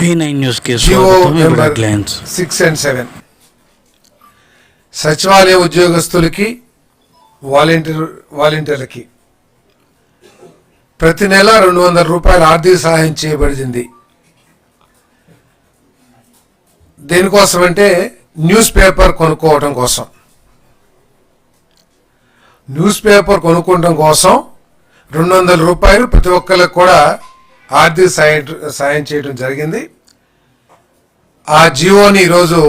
I9 news కి జియో స్వాగతం. Number headlines 6 and 7 సచివాలయ ఉద్యోగస్తులకి వాలంటీర్లకి ప్రతి నెల 200 రూపాయల ఆర్థిక సహాయం చేయబడింది. దేనికోసమంటే న్యూస్ పేపర్ కొనుక్కోవడం కోసం. న్యూస్ పేపర్ కొనుక్కోవడం కోసం 200 రూపాయలు ప్రతి ఒక్కరికి కూడా ఆర్థిక సాయం చేయడం జరిగింది. ఆ జియోని ఈరోజు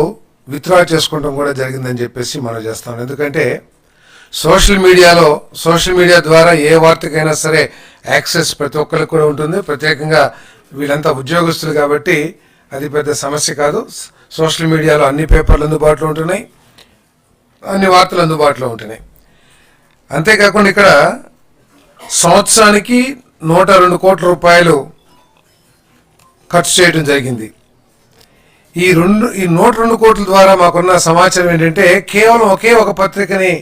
విత్డ్రా చేసుకోవడం కూడా జరిగిందని చెప్పేసి మనం చేస్తాం. ఎందుకంటే సోషల్ మీడియా ద్వారా ఏ వార్తకైనా సరే యాక్సెస్ ప్రతి ఒక్కరికి కూడా ఉంటుంది. ప్రత్యేకంగా వీళ్ళంతా ఉద్యోగస్తులు కాబట్టి అది పెద్ద సమస్య కాదు. సోషల్ మీడియాలో అన్ని పేపర్లు అందుబాటులో ఉంటున్నాయి, అన్ని వార్తలు అందుబాటులో ఉంటున్నాయి. అంతేకాకుండా ఇక్కడ సంవత్సరానికి 102 కోట్ల రూపాయలు ఖర్చు చేయడం జరిగింది. ఈ 102 కోట్ల ద్వారా మాకున్న సమాచారం ఏంటంటే కేవలం ఒకే ఒక పత్రికని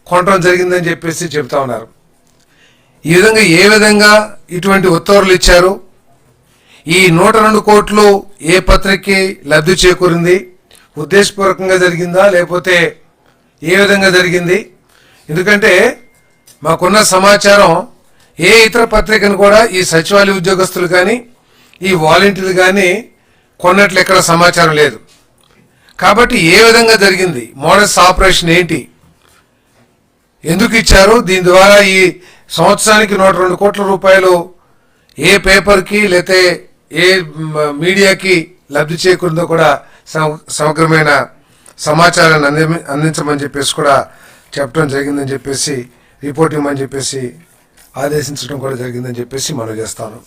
కొనడం జరిగిందని చెప్పేసి చెప్తా ఉన్నారు. ఏ విధంగా ఇటువంటి ఉత్తర్వులు ఇచ్చారు, ఈ 102 కోట్లు ఏ పత్రికకి లబ్ధి చేకూరింది, ఉద్దేశపూర్వకంగా జరిగిందా లేకపోతే ఏ విధంగా జరిగింది? ఎందుకంటే మాకున్న సమాచారం ఏ ఇతర పత్రికను కూడా ఈ సచివాలయ ఉద్యోగస్తులు కానీ ఈ వాలంటీర్లు కానీ కొన్నట్లు ఎక్కడ సమాచారం లేదు. కాబట్టి ఏ విధంగా జరిగింది, మోడస్ ఆపరేషన్ ఏంటి, ఎందుకు ఇచ్చారు, దీని ద్వారా ఈ సంవత్సరానికి 102 కోట్ల రూపాయలు ఏ పేపర్కి లేతే ఏ మీడియాకి లబ్ధి చేకూరిందో కూడా సమగ్రమైన సమాచారాన్ని అందించమని చెప్పేసి కూడా చెప్పడం జరిగిందని చెప్పేసి, రిపోర్ట్ ఇవ్వమని చెప్పేసి ఆదేశించడం కూడా జరిగిందని చెప్పేసి మనం చేస్తాను.